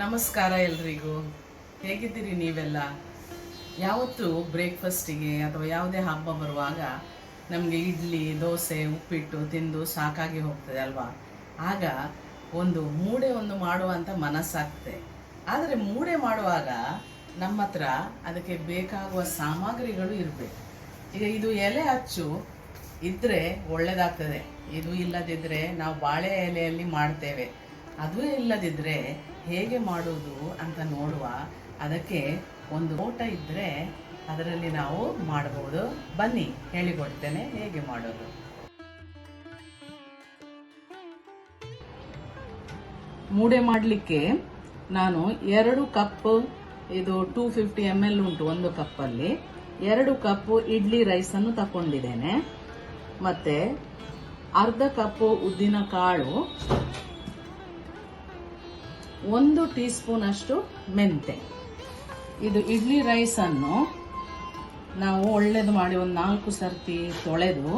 ನಮಸ್ಕಾರ ಎಲ್ರಿಗೂ. ಹೇಗಿದ್ದೀರಿ ನೀವೆಲ್ಲ? ಯಾವತ್ತು ಬ್ರೇಕ್ಫಾಸ್ಟಿಗೆ ಅಥವಾ ಯಾವುದೇ ಹಬ್ಬ ಬರುವಾಗ ನಮಗೆ ಇಡ್ಲಿ, ದೋಸೆ, ಉಪ್ಪಿಟ್ಟು ತಿಂದು ಸಾಕಾಗಿ ಹೋಗ್ತದೆ ಅಲ್ವಾ? ಆಗ ಒಂದು ಮಾಡುವಂಥ ಮನಸ್ಸಾಗ್ತದೆ. ಆದರೆ ಮೂಡೆ ಮಾಡುವಾಗ ನಮ್ಮ ಹತ್ರ ಅದಕ್ಕೆ ಬೇಕಾಗುವ ಸಾಮಗ್ರಿಗಳು ಇರಬೇಕು. ಈಗ ಇದು ಎಲೆ ಅಚ್ಚು ಇದ್ದರೆ ಒಳ್ಳೆಯದಾಗ್ತದೆ. ಇದು ಇಲ್ಲದಿದ್ದರೆ ನಾವು ಬಾಳೆ ಎಲೆಯಲ್ಲಿ ಮಾಡ್ತೇವೆ. ಅದು ಇಲ್ಲದಿದ್ದರೆ ಹೇಗೆ ಮಾಡುವುದು ಅಂತ ನೋಡುವ. ಅದಕ್ಕೆ ಒಂದು ಲೋಟ ಇದ್ದರೆ ಅದರಲ್ಲಿ ನಾವು ಮಾಡಬಹುದು. ಬನ್ನಿ ಹೇಳಿಕೊಡ್ತೇನೆ ಹೇಗೆ ಮಾಡೋದು. ಮೂಡೆ ಮಾಡಲಿಕ್ಕೆ ನಾನು 2 ಕಪ್, ಇದು 250 ml ಉಂಟು ಒಂದು ಕಪ್ಪಲ್ಲಿ, 2 ಕಪ್ ಇಡ್ಲಿ ರೈಸನ್ನು ತಗೊಂಡಿದ್ದೇನೆ. ಮತ್ತೆ ಅರ್ಧ ಕಪ್ ಉದ್ದಿನ ಕಾಳು, 1 ಟೀ ಸ್ಪೂನ್ ಅಷ್ಟು ಮೆಂತೆ. ಇದು ಇಡ್ಲಿ ರೈಸನ್ನು ನಾವು ಒಳ್ಳೆದು ಮಾಡಿ ಒಂದು 4 ಸರ್ತಿ ತೊಳೆದು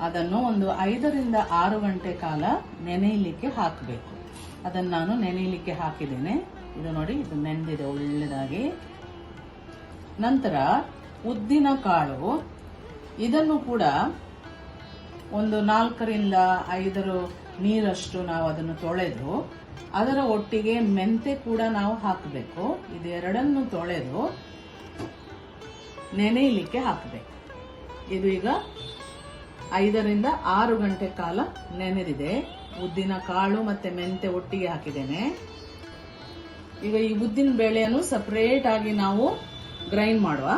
ಅದನ್ನು ಒಂದು 5 ರಿಂದ 6 ಗಂಟೆ ಕಾಲ ನೆನೆಯಲಿಕ್ಕೆ ಹಾಕಬೇಕು. ಅದನ್ನು ನಾನು ನೆನೆಯಲಿಕ್ಕೆ ಹಾಕಿದ್ದೇನೆ. ಇದು ನೋಡಿ, ಇದು ನೆಂದಿದೆ ಒಳ್ಳೆದಾಗಿ. ನಂತರ ಉದ್ದಿನ ಕಾಳು, ಇದನ್ನು ಕೂಡ ಒಂದು 4 ರಿಂದ 5 ನೀರಷ್ಟು ನಾವು ಅದನ್ನು ತೊಳೆದು ಅದರ ಒಟ್ಟಿಗೆ ಮೆಂತೆ ಕೂಡ ನಾವು ಹಾಕಬೇಕು. ಇದೆರಡನ್ನು ತೊಳೆದು ನೆನೆಯಲಿಕ್ಕೆ ಹಾಕಬೇಕು. ಇದು ಈಗ 5 ರಿಂದ 6 ಗಂಟೆ ಕಾಲ ನೆನೆದಿದೆ. ಉದ್ದಿನ ಕಾಳು ಮತ್ತೆ ಮೆಂತೆ ಒಟ್ಟಿಗೆ ಹಾಕಿದ್ದೇನೆ. ಈಗ ಈ ಉದ್ದಿನ ಬೇಳೆಯನ್ನು ಸಪರೇಟ್ ಆಗಿ ನಾವು ಗ್ರೈಂಡ್ ಮಾಡುವ.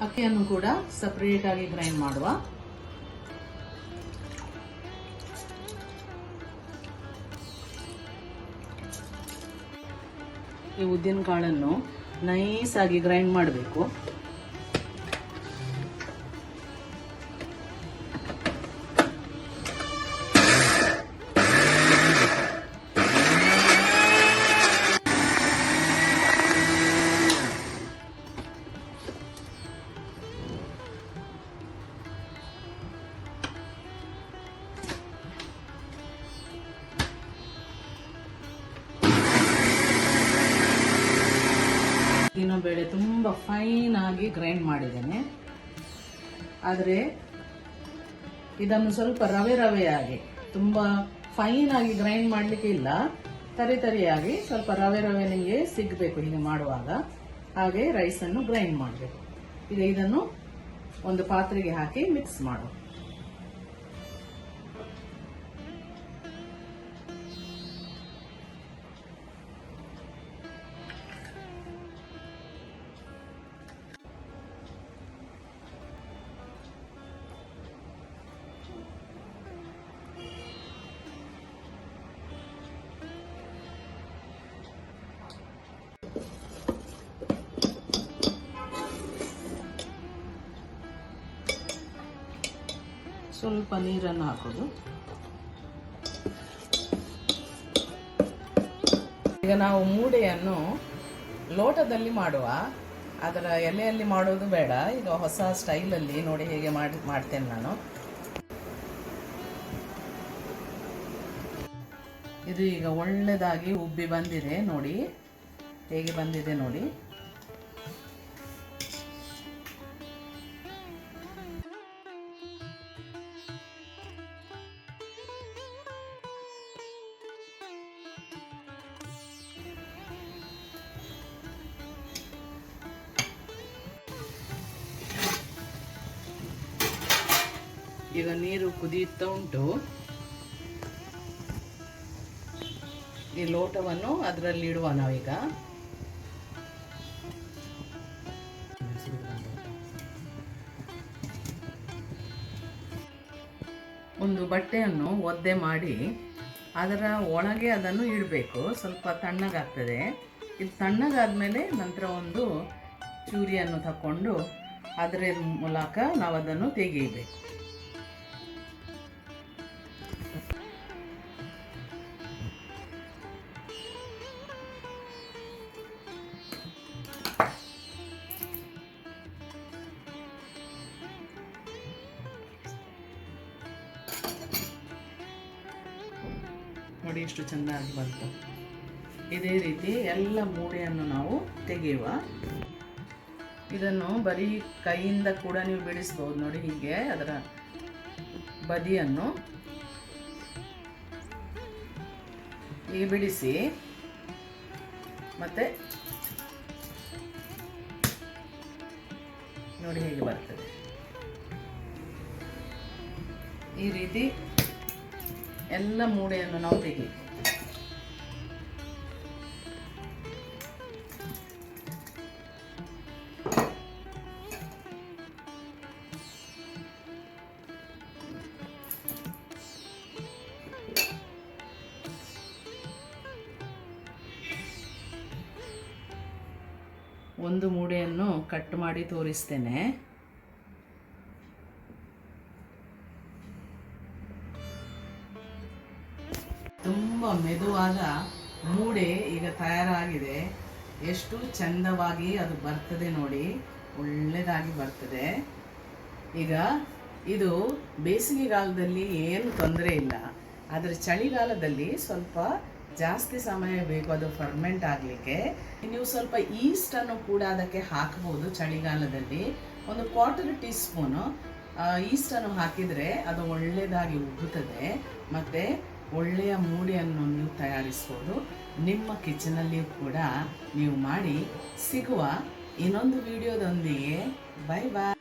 ಅಕ್ಕಿಯನ್ನು ಕೂಡ ಸಪರೇಟ್ ಆಗಿ ಗ್ರೈಂಡ್ ಮಾಡುವ. ಈ ಉದ್ದಿನ ಕಾಳನ್ನು ನೈಸ್ ಆಗಿ ಗ್ರೈಂಡ್ ಮಾಡಬೇಕು. ಬೇಳೆ ತುಂಬಾ ಫೈನ್ ಆಗಿ ಗ್ರೈಂಡ್ ಮಾಡಿದ್ದೇನೆ. ಆದರೆ ಇದನ್ನು ಸ್ವಲ್ಪ ರವೆಯಾಗಿ, ತುಂಬಾ ಫೈನ್ ಆಗಿ ಗ್ರೈಂಡ್ ಮಾಡಲಿಕ್ಕೆ ಇಲ್ಲ, ತರಿಯಾಗಿ ಸ್ವಲ್ಪ ರವೆ ನಿಮಗೆ ಸಿಗಬೇಕು ಹೀಗೆ ಮಾಡುವಾಗ. ಹಾಗೆ ರೈಸ್ ಅನ್ನು ಗ್ರೈಂಡ್ ಮಾಡಬೇಕು. ಈಗ ಇದನ್ನು ಒಂದು ಪಾತ್ರೆಗೆ ಹಾಕಿ ಮಿಕ್ಸ್ ಮಾಡು. ಸ್ವಲ್ಪ ನೀರನ್ನು ಹಾಕೋದು. ಈಗ ನಾವು ಮೂಡೆಯನ್ನು ಲೋಟದಲ್ಲಿ ಮಾಡುವ, ಅದರ ಎಲೆಯಲ್ಲಿ ಮಾಡೋದು ಬೇಡ. ಈಗ ಹೊಸ ಸ್ಟೈಲಲ್ಲಿ ನೋಡಿ ಹೇಗೆ ಮಾಡ್ತೇನೆ ನಾನು. ಇದು ಈಗ ಒಳ್ಳೆದಾಗಿ ಉಬ್ಬಿ ಬಂದಿದೆ ನೋಡಿ, ಹೇಗೆ ಬಂದಿದೆ ನೋಡಿ. ಈಗ ನೀರು ಕುದಿಯುತ್ತಾ ಉಂಟು. ಈ ಲೋಟವನ್ನು ಅದರಲ್ಲಿ ಇಡುವ ನಾವೀಗ. ಒಂದು ಬಟ್ಟೆಯನ್ನು ಒದ್ದೆ ಮಾಡಿ ಅದರ ಒಳಗೆ ಅದನ್ನು ಇಡಬೇಕು. ಸ್ವಲ್ಪ ತಣ್ಣಗಾಗ್ತದೆ. ಇದು ತಣ್ಣಗಾದ್ಮೇಲೆ ನಂತರ ಒಂದು ಚೂರಿಯನ್ನು ತಕೊಂಡು ಅದರ ಮೂಲಕ ನಾವು ಅದನ್ನು ತೆಗೆಯಬೇಕು. ನೋಡಿ ಎಷ್ಟು ಚೆನ್ನಾಗಿ ಬಂತು. ಇದೇ ರೀತಿ ಎಲ್ಲ ಮೂಡೆಯನ್ನು ನಾವು ತೆಗೆಯುವ. ಇದನ್ನು ಬರೀ ಕೈಯಿಂದ ಕೂಡ ನೀವು ಬಿಡಿಸ್ಬೋದು. ನೋಡಿ ಹೀಗೆ ಅದರ ಬದಿಯನ್ನು ಹೀಗೆ ಬಿಡಿಸಿ ಮತ್ತೆ ನೋಡಿ ಹೇಗೆ ಬರ್ತದೆ. ಈ ರೀತಿ ಎಲ್ಲ ಮೂಡೆಯನ್ನು ನಾವು ತೆಗಿ. ಒಂದು ಮೂಡೆಯನ್ನು ಕಟ್ ಮಾಡಿ ತೋರಿಸ್ತೇನೆ. ತುಂಬ ಮೆದುವಾದ ಮೂಡೆ ಈಗ ತಯಾರಾಗಿದೆ. ಎಷ್ಟು ಚಂದವಾಗಿ ಅದು ಬರ್ತದೆ ನೋಡಿ, ಒಳ್ಳೆಯದಾಗಿ ಬರ್ತದೆ. ಈಗ ಇದು ಬೇಸಿಗೆಗಾಲದಲ್ಲಿ ಏನು ತೊಂದರೆ ಇಲ್ಲ, ಆದರೆ ಚಳಿಗಾಲದಲ್ಲಿ ಸ್ವಲ್ಪ ಜಾಸ್ತಿ ಸಮಯ ಬೇಕು ಅದು ಫರ್ಮೆಂಟ್ ಆಗಲಿಕ್ಕೆ. ನೀವು ಸ್ವಲ್ಪ ಈಸ್ಟನ್ನು ಕೂಡ ಅದಕ್ಕೆ ಹಾಕ್ಬೋದು. ಚಳಿಗಾಲದಲ್ಲಿ ಒಂದು 1/4 ಟೀ ಸ್ಪೂನು ಈಸ್ಟನ್ನು ಹಾಕಿದರೆ ಅದು ಒಳ್ಳೆಯದಾಗಿ ಉಬ್ಬುತ್ತದೆ ಮತ್ತು ಒಳ್ಳೆಯ ಮೂಡೆಯನ್ನು ನೀವು ತಯಾರಿಸ್ಬೋದು. ನಿಮ್ಮ ಕಿಚನಲ್ಲಿಯೂ ಕೂಡ ನೀವು ಮಾಡಿ. ಸಿಗುವ ಇನ್ನೊಂದು ವಿಡಿಯೋದೊಂದಿಗೆ. Bye bye.